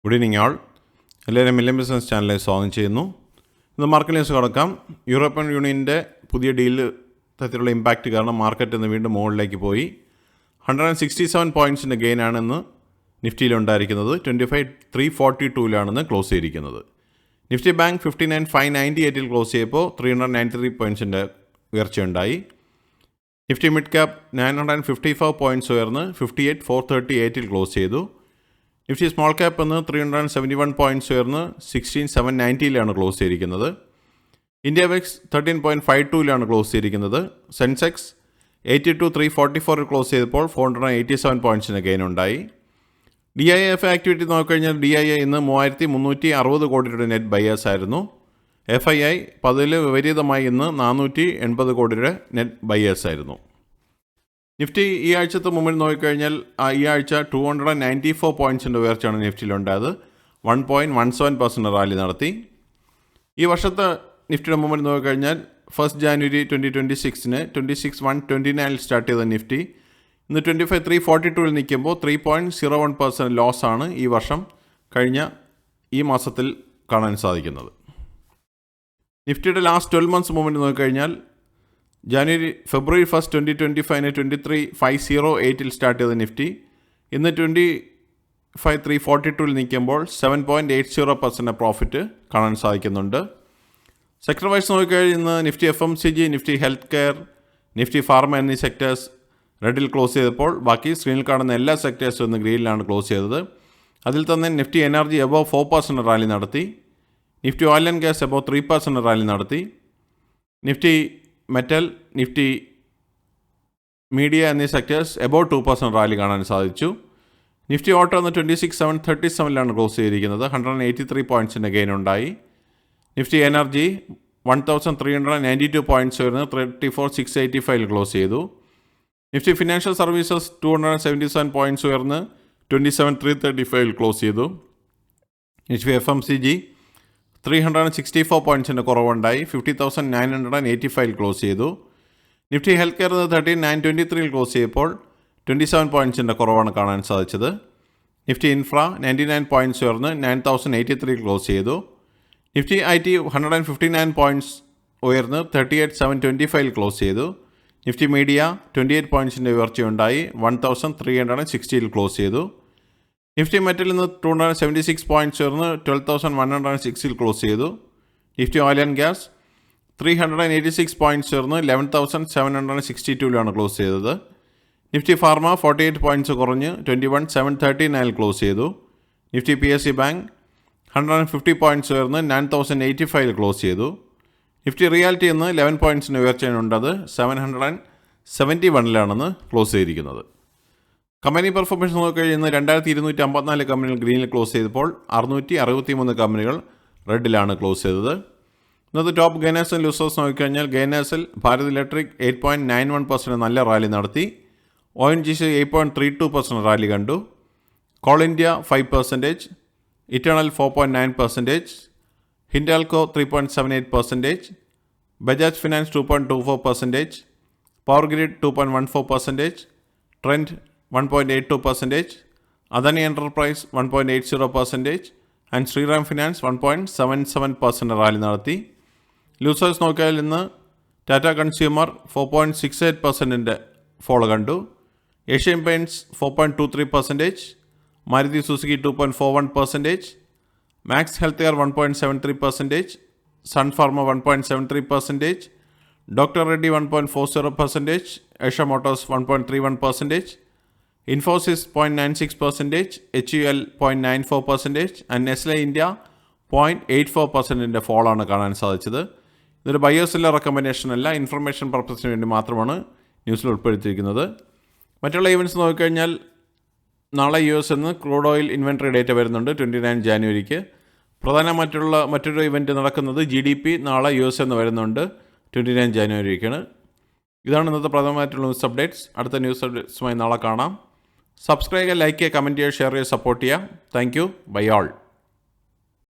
Good evening ആൾ. എല്ലാവരും million business ചാനലിലേക്ക് സ്വാഗതം ചെയ്യുന്നു. ഇന്ന് മാർക്കറ്റ് ന്യൂസ് കടക്കാം. യൂറോപ്യൻ യൂണിയൻ്റെ പുതിയ ഡീല് തരത്തിലുള്ള ഇമ്പാക്റ്റ് കാരണം മാർക്കറ്റ് ഇന്ന് വീണ്ടും മുകളിലേക്ക് പോയി. 167 പോയിൻറ്റ്സിൻ്റെ ഗെയിനാണ് ഇന്ന് നിഫ്റ്റിയിലുണ്ടായിരിക്കുന്നത്. 25,342 ക്ലോസ് ചെയ്തിരിക്കുന്നത്. നിഫ്റ്റി ബാങ്ക് 59,598 ക്ലോസ് ചെയ്തപ്പോൾ 393 പോയിൻറ്റ്സിൻ്റെ ഉയർച്ചയുണ്ടായി. നിഫ്റ്റി മിഡ് ക്യാപ് 954 പോയിൻറ്റ്സ് ഉയർന്ന് 58,438 ക്ലോസ് ചെയ്തു. നിഫ്റ്റി സ്മോൾ ക്യാപ്പ് എന്ന് 371 പോയിൻറ്റ്സ് ഉയർന്ന് 16,790 ക്ലോസ് ചെയ്തിരിക്കുന്നത്. ഇന്ത്യ വെക്സ് 13.52 ക്ലോസ് ചെയ്തിരിക്കുന്നത്. സെൻസെക്സ് 82,344 ക്ലോസ് ചെയ്തപ്പോൾ 487 പോയിൻറ്റ്സിന് ഗെയിൻ ഉണ്ടായി. DIF ആക്ടിവിറ്റി നോക്കിക്കഴിഞ്ഞാൽ DII ഇന്ന് 3,360 കോടിയുടെ നെറ്റ് ബയേഴ്സ് ആയിരുന്നു. FII അതിൽ വിപരീതമായി ഇന്ന് 480 കോടിയുടെ നെറ്റ് ബയേഴ്സ് ആയിരുന്നു. നിഫ്റ്റി ഈ ആഴ്ചത്തെ മുമ്പിൽ നോക്കിക്കഴിഞ്ഞാൽ ഈ ആഴ്ച 294 പോയിൻറ്റ്സിൻ്റെ ഉയർച്ചയാണ് നിഫ്റ്റിയിലുണ്ടായത്. 1.17% റാലി നടത്തി. ഈ വർഷത്തെ നിഫ്റ്റിയുടെ മുമ്പിൽ നോക്കിക്കഴിഞ്ഞാൽ 1 ജാനുവരി 2026 26,129 സ്റ്റാർട്ട് ചെയ്ത നിഫ്റ്റി ഇന്ന് 25,342 നിൽക്കുമ്പോൾ 3.01% ലോസാണ് ഈ വർഷം കഴിഞ്ഞ ഈ മാസത്തിൽ കാണാൻ സാധിക്കുന്നത്. നിഫ്റ്റിയുടെ ലാസ്റ്റ് 12 മന്ത്സ് മൂവ്മെൻറ്റ് നോക്കിക്കഴിഞ്ഞാൽ ഫെബ്രുവരി 1, 2025 23,508 സ്റ്റാർട്ട് ചെയ്ത നിഫ്റ്റി ഇന്ന് 25,342 നിൽക്കുമ്പോൾ 7.80% പ്രോഫിറ്റ് കാണാൻ സാധിക്കുന്നുണ്ട്. സെക്ടർ വൈസ് നോക്കിക്കഴിഞ്ഞാൽ ഇന്ന് Nifty FMCG, Nifty health care, Nifty pharma എന്നീ സെക്ടേഴ്സ് റെഡിൽ ക്ലോസ് ചെയ്തപ്പോൾ ബാക്കി സ്ക്രീനിൽ കാണുന്ന എല്ലാ സെക്ടേഴ്സും ഇന്ന് ഗ്രീനിലാണ് ക്ലോസ് ചെയ്തത്. അതിൽ തന്നെ നിഫ്റ്റി എനർജി എബോവ് 4% റാലി നടത്തി. Nifty oil and gas above 3% rally നടത്തി. നിഫ്റ്റി മെറ്റൽ, നിഫ്റ്റി മീഡിയ എന്നീ സെക്ടേഴ്സ് എബോവ് 2% റാലി കാണാൻ സാധിച്ചു. നിഫ്റ്റി ഓട്ടോ എന്ന 26,737 ക്ലോസ് ചെയ്തിരിക്കുന്നത്. 183 പോയിൻറ്റ്സിൻ്റെ ഗെയിൻ ഉണ്ടായി. നിഫ്റ്റി എനർജി 1,392 പോയിൻറ്റ്സ് വരുന്ന 34,685 ക്ലോസ് ചെയ്തു. നിഫ്റ്റി ഫിനാൻഷ്യൽ സർവീസസ് 277 പോയിൻറ്റ്സ് ഉയർന്ന് 27,335 ക്ലോസ് ചെയ്തു. Nifty FMCG 364 പോയിൻറ്റ്സിൻ്റെ കുറവുണ്ടായി. 50,985 ക്ലോസ് ചെയ്തു. നിഫ്റ്റി ഹെൽത്ത് കെയർ 13,923 ക്ലോസ് ചെയ്തപ്പോൾ 27 പോയിൻറ്റ്സിൻ്റെ കുറവാണ് കാണാൻ സാധിച്ചത്. നിഫ്റ്റി ഇൻഫ്ര 99 പോയിൻറ്റ്സ് ഉയർന്ന് 9,083 ക്ലോസ് ചെയ്തു. നിഫ്റ്റി IT 159 പോയിൻറ്റ്സ് ഉയർന്ന് 38,725 ക്ലോസ് ചെയ്തു. Nifty media 28 പോയിൻറ്റ്സിൻ്റെ ഉയർച്ചയുണ്ടായി. 1,360 ക്ലോസ് ചെയ്തു. നിഫ്റ്റി മെറ്റൽ ഇന്ന് 276 പോയിൻറ്റ്സ് ഉയർന്ന് 12,106 ക്ലോസ് ചെയ്തു. Nifty oil and gas 386 points ഉയർന്ന് 11,762 ക്ലോസ് ചെയ്തത്. നിഫ്റ്റി ഫാർമ 48 പോയിൻറ്റ്സ് കുറഞ്ഞ് 21,739 ക്ലോസ് ചെയ്തു. നിഫ്റ്റി PSE ബാങ്ക് 150 പോയിൻറ്റ്സ് ഉയർന്ന് 9,085 ക്ലോസ് ചെയ്തു. നിഫ്റ്റി റിയാലിറ്റി ഇന്ന് 11 പോയിൻറ്റ്സിന് ഉയർച്ചയുണ്ടത്. 771 ക്ലോസ് ചെയ്തിരിക്കുന്നത്. കമ്പനി പെർഫോമൻസ് നോക്കിക്കഴിഞ്ഞാൽ 2,254 കമ്പനികൾ ഗ്രീനിൽ ക്ലോസ് ചെയ്തപ്പോൾ 663 കമ്പനികൾ റെഡിലാണ് ക്ലോസ് ചെയ്തത്. ഇന്നത്തെ ടോപ്പ് ഗെയിനേഴ്സ് ആൻഡ് ലൂസേഴ്സ് നോക്കിക്കഴിഞ്ഞാൽ ഗെയിനേഴ്സിൽ ഭാരത് ഇലക്ട്രിക് 8.91% നല്ല റാലി നടത്തി. ONGC 8.32% റാലി കണ്ടു. Coal India 5%, Eternal 4.9%, Hindalco 3.78%, Bajaj finance 2.24%, power grid 2.14%, Trent 1.82%, Adani enterprise 1.80% and Shriram finance 1.77% rally നടത്തി. ലൂസേഴ്സ് നോക്കിയാൽ ഇന്ന് ടാറ്റ കൺസ്യൂമർ 4.68% ഫോളോ കണ്ടു. Asian paints 4.23%, Maruti Suzuki 2.41%, Max healthcare 1.73%, Sun pharma 1.73%, doctor Reddy 1.40%, Eicher motors 1.31%, Infosys 0.96%, HUL 0.94% and Nestle India 0.84% ഫോളാണ് കാണാൻ സാധിച്ചത്. ഇതൊരു ബയേഴ്സിലെ recommendation അല്ല, ഇൻഫർമേഷൻ പർപ്പസിന് വേണ്ടി മാത്രമാണ് ന്യൂസിൽ ഉൾപ്പെടുത്തിയിരിക്കുന്നത്. മറ്റുള്ള ഇവൻറ്റ്സ് നോക്കിക്കഴിഞ്ഞാൽ നാളെ US crude oil inventory data വരുന്നുണ്ട് 29 ജാനുവരിക്ക്. മറ്റൊരു ഇവൻറ്റ് നടക്കുന്നത് GDP നാളെ US വരുന്നുണ്ട് 29 ജാനുവരിക്കാണ്. ഇതാണ് ഇന്നത്തെ പ്രധാനമായിട്ടുള്ള ന്യൂസ് അപ്ഡേറ്റ്സ്. അടുത്ത ന്യൂസ് അപ്ഡേറ്റ്സുമായി നാളെ കാണാം. സബ്സ്ക്രൈബ് ചെയ്യുക, ലൈക്ക് ചെയ്യുക, കമൻറ്റ് ചെയ്യുക, ഷെയർ ചെയ്യുക, സപ്പോർട്ട് ചെയ്യുക. Thank you. Bye all.